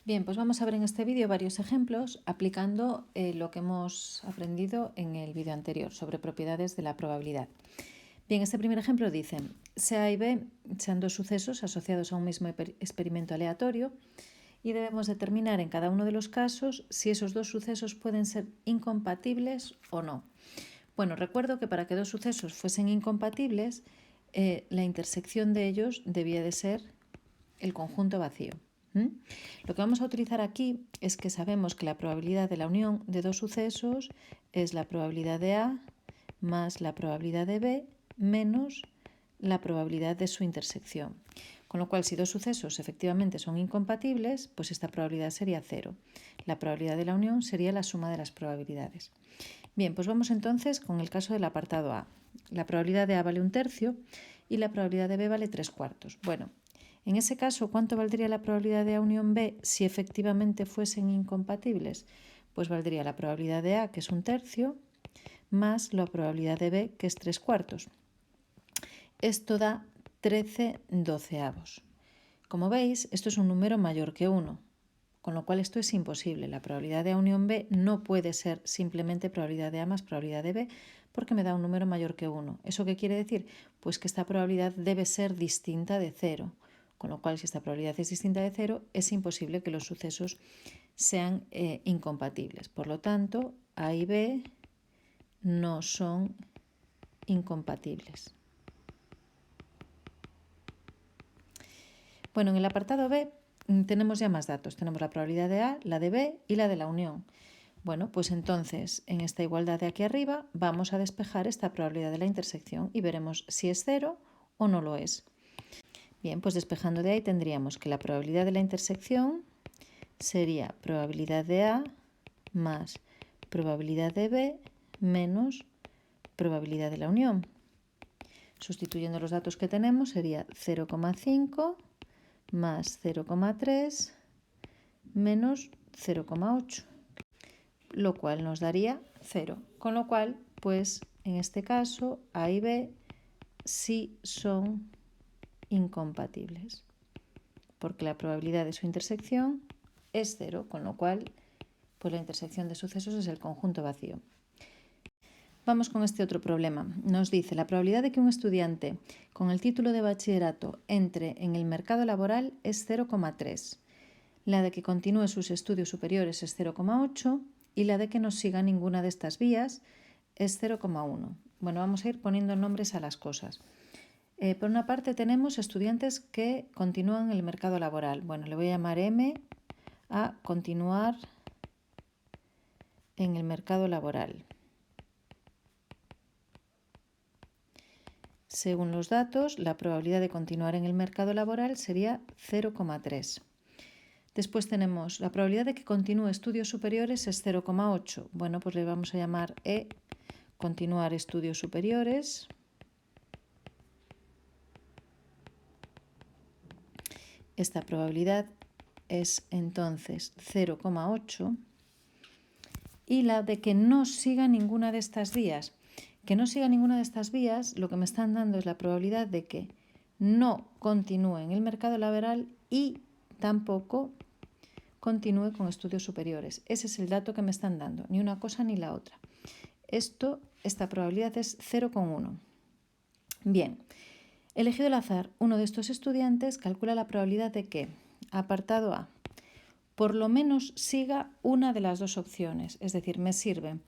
Bien, pues vamos a ver en este vídeo varios ejemplos aplicando lo que hemos aprendido en el vídeo anterior sobre propiedades de la probabilidad. Bien, este primer ejemplo dice, C A y B sean dos sucesos asociados a un mismo experimento aleatorio y debemos determinar en cada uno de los casos si esos dos sucesos pueden ser incompatibles o no. Bueno, recuerdo que para que dos sucesos fuesen incompatibles, la intersección de ellos debía de ser el conjunto vacío. Lo que vamos a utilizar aquí es que sabemos que la probabilidad de la unión de dos sucesos es la probabilidad de A más la probabilidad de B menos la probabilidad de su intersección. Con lo cual, si dos sucesos efectivamente son incompatibles, pues esta probabilidad sería 0. La probabilidad de la unión sería la suma de las probabilidades. Bien, pues vamos entonces con el caso del apartado A. La probabilidad de A vale 1/3 y la probabilidad de B vale 3/4. Bueno, en ese caso, ¿cuánto valdría la probabilidad de A unión B si efectivamente fuesen incompatibles? Pues valdría la probabilidad de A, que es 1/3, más la probabilidad de B, que es 3/4. Esto da 13/12. Como veis, esto es un número mayor que 1, con lo cual esto es imposible. La probabilidad de A unión B no puede ser simplemente probabilidad de A más probabilidad de B, porque me da un número mayor que 1. ¿Eso qué quiere decir? Pues que esta probabilidad debe ser distinta de 0. Con lo cual, si esta probabilidad es distinta de 0, es imposible que los sucesos sean incompatibles. Por lo tanto, A y B no son incompatibles. Bueno, en el apartado B tenemos ya más datos. Tenemos la probabilidad de A, la de B y la de la unión. Bueno, pues entonces en esta igualdad de aquí arriba vamos a despejar esta probabilidad de la intersección y veremos si es 0 o no lo es. Bien, pues despejando de ahí tendríamos que la probabilidad de la intersección sería probabilidad de A más probabilidad de B menos probabilidad de la unión. Sustituyendo los datos que tenemos sería 0,5 más 0,3 menos 0,8, lo cual nos daría 0. Con lo cual, pues en este caso A y B sí son incompatibles, porque la probabilidad de su intersección es 0, con lo cual pues la intersección de sucesos es el conjunto vacío. Vamos con este otro problema. Nos dice, la probabilidad de que un estudiante con el título de bachillerato entre en el mercado laboral es 0,3. La de que continúe sus estudios superiores es 0,8 y la de que no siga ninguna de estas vías es 0,1. Bueno, vamos a ir poniendo nombres a las cosas. Por una parte tenemos estudiantes que continúan en el mercado laboral. Bueno, le voy a llamar M a continuar en el mercado laboral. Según los datos, la probabilidad de continuar en el mercado laboral sería 0,3. Después tenemos la probabilidad de que continúe estudios superiores es 0,8. Bueno, pues le vamos a llamar E, continuar estudios superiores. Esta probabilidad es entonces 0,8. Y la de que no siga ninguna de estas vías. Que no siga ninguna de estas vías, lo que me están dando es la probabilidad de que no continúe en el mercado laboral y tampoco continúe con estudios superiores. Ese es el dato que me están dando, ni una cosa ni la otra. Esta probabilidad es 0,1. Bien, elegido al azar uno de estos estudiantes, calcula la probabilidad de que, apartado A, por lo menos siga una de las dos opciones, es decir, me sirve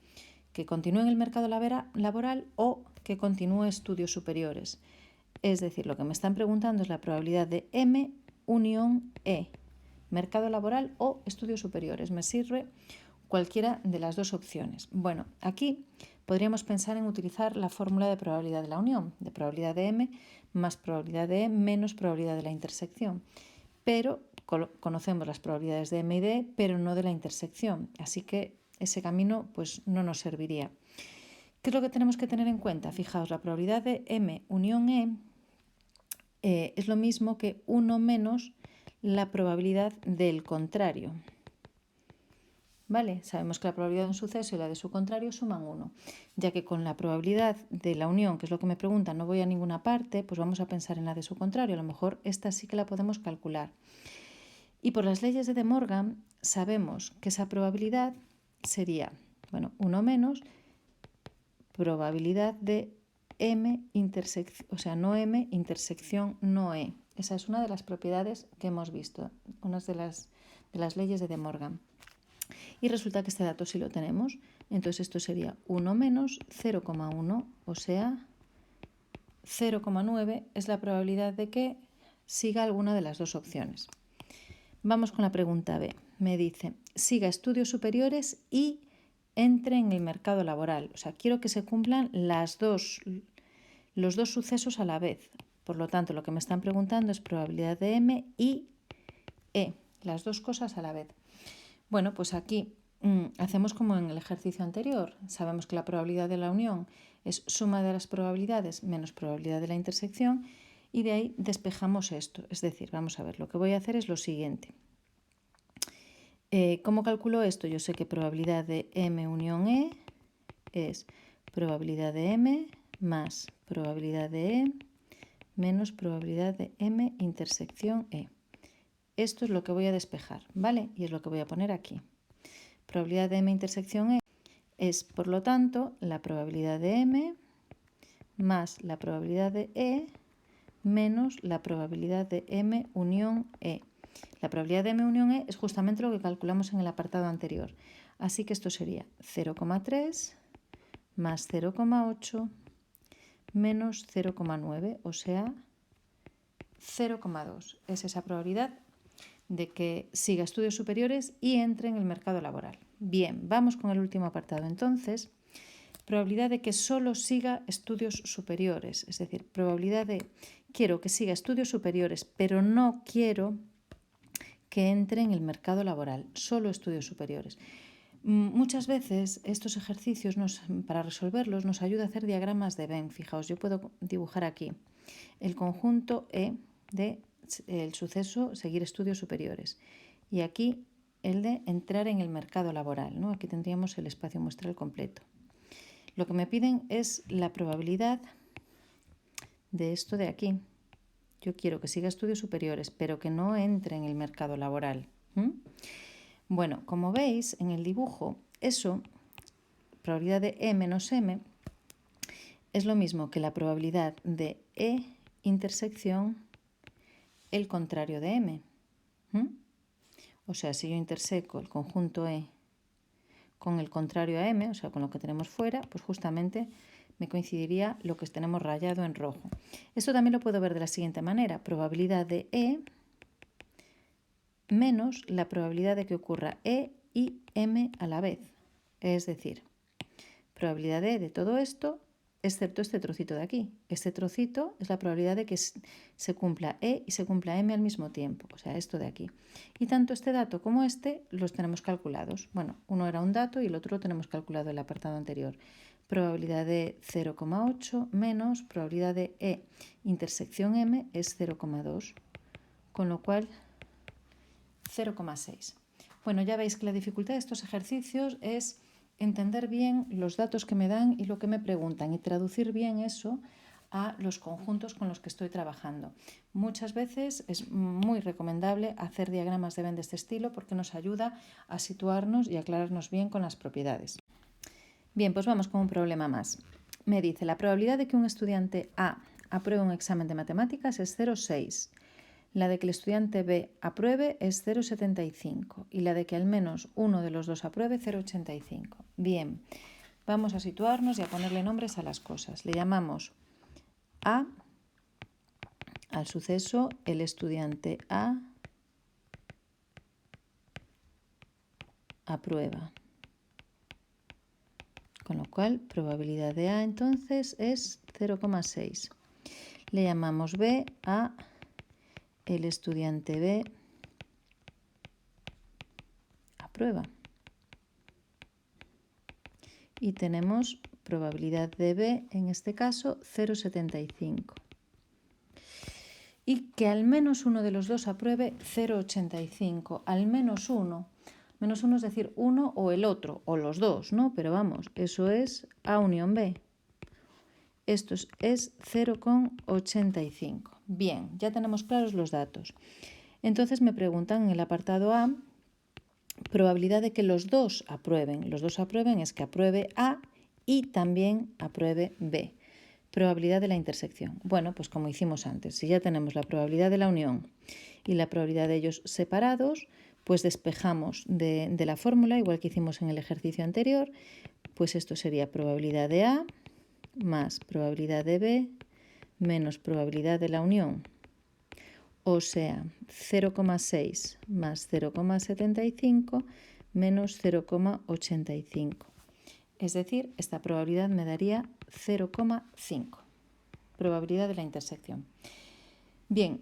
que continúe en el mercado laboral o que continúe estudios superiores. Es decir, lo que me están preguntando es la probabilidad de M unión E, mercado laboral o estudios superiores. Me sirve cualquiera de las dos opciones. Bueno, aquí podríamos pensar en utilizar la fórmula de probabilidad de la unión, de probabilidad de M más probabilidad de E menos probabilidad de la intersección. Pero conocemos las probabilidades de M y de E, pero no de la intersección. Así que ese camino pues, no nos serviría. ¿Qué es lo que tenemos que tener en cuenta? Fijaos, la probabilidad de M unión E es lo mismo que 1 menos la probabilidad del contrario. ¿Vale? Sabemos que la probabilidad de un suceso y la de su contrario suman 1. Ya que con la probabilidad de la unión, que es lo que me preguntan, no voy a ninguna parte, pues vamos a pensar en la de su contrario. A lo mejor esta sí que la podemos calcular. Y por las leyes de De Morgan sabemos que esa probabilidad sería, bueno, 1 menos probabilidad de M intersección, o sea, no M intersección no E. Esa es una de las propiedades que hemos visto, una de las leyes de De Morgan. Y resulta que este dato sí lo tenemos. Entonces esto sería 1 menos 0,1, o sea, 0,9 es la probabilidad de que siga alguna de las dos opciones. Vamos con la pregunta B. Me dice, siga estudios superiores y entre en el mercado laboral. O sea, quiero que se cumplan los dos sucesos a la vez. Por lo tanto, lo que me están preguntando es probabilidad de M y E, las dos cosas a la vez. Bueno, pues aquí hacemos como en el ejercicio anterior. Sabemos que la probabilidad de la unión es suma de las probabilidades menos probabilidad de la intersección y de ahí despejamos esto. Es decir, vamos a ver, lo que voy a hacer es lo siguiente. ¿Cómo calculo esto? Yo sé que probabilidad de M unión E es probabilidad de M más probabilidad de E menos probabilidad de M intersección E. Esto es lo que voy a despejar, ¿vale? Y es lo que voy a poner aquí. Probabilidad de M intersección E es, por lo tanto, la probabilidad de M más la probabilidad de E menos la probabilidad de M unión E. La probabilidad de M unión E es justamente lo que calculamos en el apartado anterior. Así que esto sería 0,3 más 0,8 menos 0,9, o sea, 0,2. Es esa probabilidad de que siga estudios superiores y entre en el mercado laboral. Bien, vamos con el último apartado entonces. Probabilidad de que solo siga estudios superiores, es decir, probabilidad de quiero que siga estudios superiores, pero no quiero que entre en el mercado laboral, solo estudios superiores. Muchas veces estos ejercicios para resolverlos nos ayuda a hacer diagramas de Venn. Fijaos, yo puedo dibujar aquí el conjunto E de el suceso seguir estudios superiores y aquí el de entrar en el mercado laboral, ¿no? Aquí tendríamos el espacio muestral completo. Lo que me piden es la probabilidad de esto de aquí. Yo quiero que siga estudios superiores, pero que no entre en el mercado laboral. Bueno, como veis en el dibujo, eso, probabilidad de E menos M, es lo mismo que la probabilidad de E intersección el contrario de M. O sea, si yo interseco el conjunto E con el contrario a M, o sea, con lo que tenemos fuera, pues justamente me coincidiría lo que tenemos rayado en rojo. Esto también lo puedo ver de la siguiente manera. Probabilidad de E menos la probabilidad de que ocurra E y M a la vez. Es decir, probabilidad de todo esto, excepto este trocito de aquí. Este trocito es la probabilidad de que se cumpla E y se cumpla M al mismo tiempo, o sea, esto de aquí. Y tanto este dato como este los tenemos calculados. Bueno, uno era un dato y el otro lo tenemos calculado en el apartado anterior. Probabilidad de 0,8 menos probabilidad de E intersección M es 0,2, con lo cual 0,6. Bueno, ya veis que la dificultad de estos ejercicios es entender bien los datos que me dan y lo que me preguntan y traducir bien eso a los conjuntos con los que estoy trabajando. Muchas veces es muy recomendable hacer diagramas de Venn de este estilo porque nos ayuda a situarnos y aclararnos bien con las propiedades. Bien, pues vamos con un problema más. Me dice, la probabilidad de que un estudiante A apruebe un examen de matemáticas es 0,6. La de que el estudiante B apruebe es 0,75 y la de que al menos uno de los dos apruebe 0,85. Bien, vamos a situarnos y a ponerle nombres a las cosas. Le llamamos A al suceso, el estudiante A aprueba. Con lo cual, probabilidad de A entonces es 0,6. Le llamamos B a el estudiante B aprueba. Y tenemos probabilidad de B, en este caso, 0,75. Y que al menos uno de los dos apruebe 0,85. Al menos uno. Menos uno es decir, uno o el otro, o los dos, ¿no? Pero vamos, eso es A unión B. Esto es 0,85. Bien, ya tenemos claros los datos. Entonces me preguntan en el apartado A, probabilidad de que los dos aprueben. Los dos aprueben es que apruebe A y también apruebe B. Probabilidad de la intersección. Bueno, pues como hicimos antes, si ya tenemos la probabilidad de la unión y la probabilidad de ellos separados, pues despejamos de la fórmula, igual que hicimos en el ejercicio anterior, pues esto sería probabilidad de A más probabilidad de B menos probabilidad de la unión. O sea, 0,6 más 0,75 menos 0,85. Es decir, esta probabilidad me daría 0,5. Probabilidad de la intersección. Bien,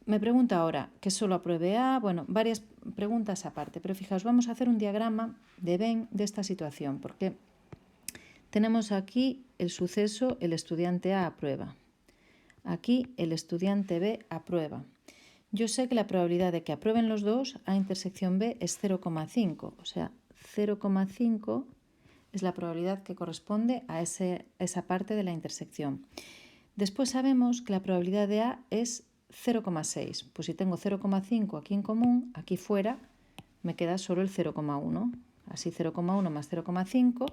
me pregunta ahora que solo apruebe A. Bueno, varias preguntas aparte, pero fijaos, vamos a hacer un diagrama de Venn de esta situación, porque tenemos aquí el suceso, el estudiante A aprueba. Aquí el estudiante B aprueba. Yo sé que la probabilidad de que aprueben los dos, A intersección B, es 0,5. O sea, 0,5 es la probabilidad que corresponde a esa parte de la intersección. Después sabemos que la probabilidad de A es 0,6. Pues si tengo 0,5 aquí en común, aquí fuera me queda solo el 0,1. Así 0,1 más 0,5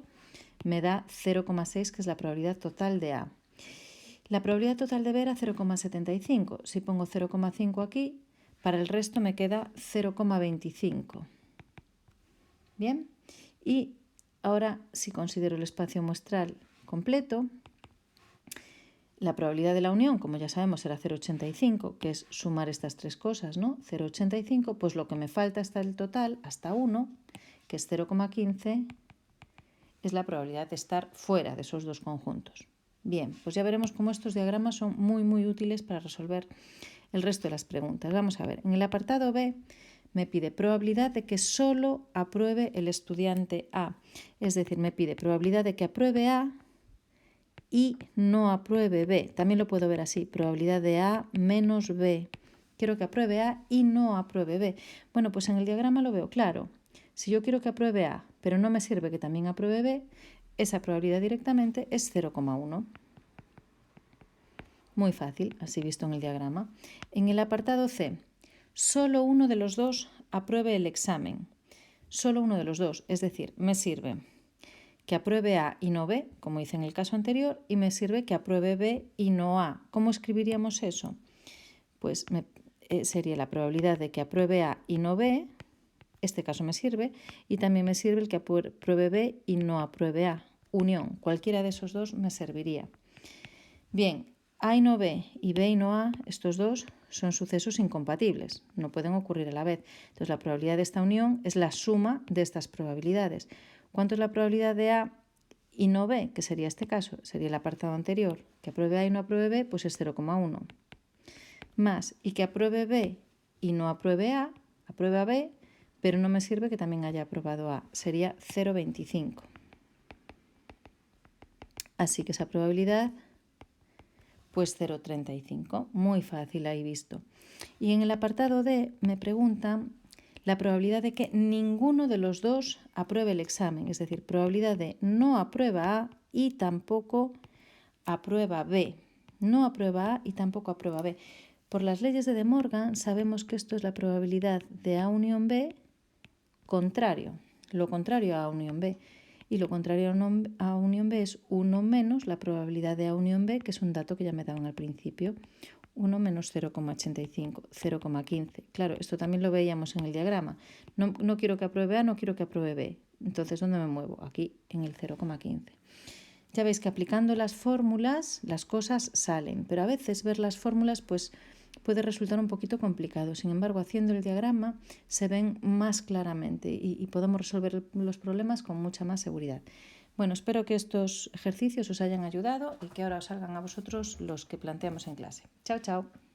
me da 0,6, que es la probabilidad total de A. La probabilidad total de B era 0,75. Si pongo 0,5 aquí, para el resto me queda 0,25. Bien, y ahora si considero el espacio muestral completo, la probabilidad de la unión, como ya sabemos, era 0,85, que es sumar estas tres cosas, ¿no? 0,85, pues lo que me falta hasta el total, hasta 1, que es 0,15, es la probabilidad de estar fuera de esos dos conjuntos. Bien, pues ya veremos cómo estos diagramas son muy útiles para resolver el resto de las preguntas. Vamos a ver, en el apartado B me pide probabilidad de que solo apruebe el estudiante A. Es decir, me pide probabilidad de que apruebe A y no apruebe B. También lo puedo ver así, probabilidad de A menos B. Quiero que apruebe A y no apruebe B. Bueno, pues en el diagrama lo veo claro. Si yo quiero que apruebe A, pero no me sirve que también apruebe B, esa probabilidad directamente es 0,1. Muy fácil, así visto en el diagrama. En el apartado C, solo uno de los dos apruebe el examen. Solo uno de los dos, es decir, me sirve que apruebe A y no B, como hice en el caso anterior, y me sirve que apruebe B y no A. ¿Cómo escribiríamos eso? Pues sería la probabilidad de que apruebe A y no B, este caso me sirve, y también me sirve el que apruebe B y no apruebe A. Unión, cualquiera de esos dos me serviría. Bien, A y no B y B y no A, estos dos son sucesos incompatibles, no pueden ocurrir a la vez. Entonces la probabilidad de esta unión es la suma de estas probabilidades. ¿Cuánto es la probabilidad de A y no B? Que sería este caso, sería el apartado anterior. Que apruebe A y no apruebe B, pues es 0,1. Más, y que apruebe B y no apruebe A, aprueba B, pero no me sirve que también haya aprobado A, sería 0,25. Así que esa probabilidad, pues 0,35. Muy fácil ahí visto. Y en el apartado D me preguntan la probabilidad de que ninguno de los dos apruebe el examen, es decir, probabilidad de no aprueba A y tampoco aprueba B. No aprueba A y tampoco aprueba B. Por las leyes de De Morgan sabemos que esto es la probabilidad de A unión B contrario, lo contrario a A unión B. Y lo contrario a unión B es 1 menos la probabilidad de A unión B, que es un dato que ya me daban al principio. 1 menos 0,85, 0,15. Claro, esto también lo veíamos en el diagrama. No quiero que apruebe A, no quiero que apruebe B. Entonces, ¿dónde me muevo? Aquí, en el 0,15. Ya veis que aplicando las fórmulas las cosas salen, pero a veces ver las fórmulas pues puede resultar un poquito complicado. Sin embargo, haciendo el diagrama se ven más claramente y podemos resolver los problemas con mucha más seguridad. Bueno, espero que estos ejercicios os hayan ayudado y que ahora os salgan a vosotros los que planteamos en clase. Chao, chao.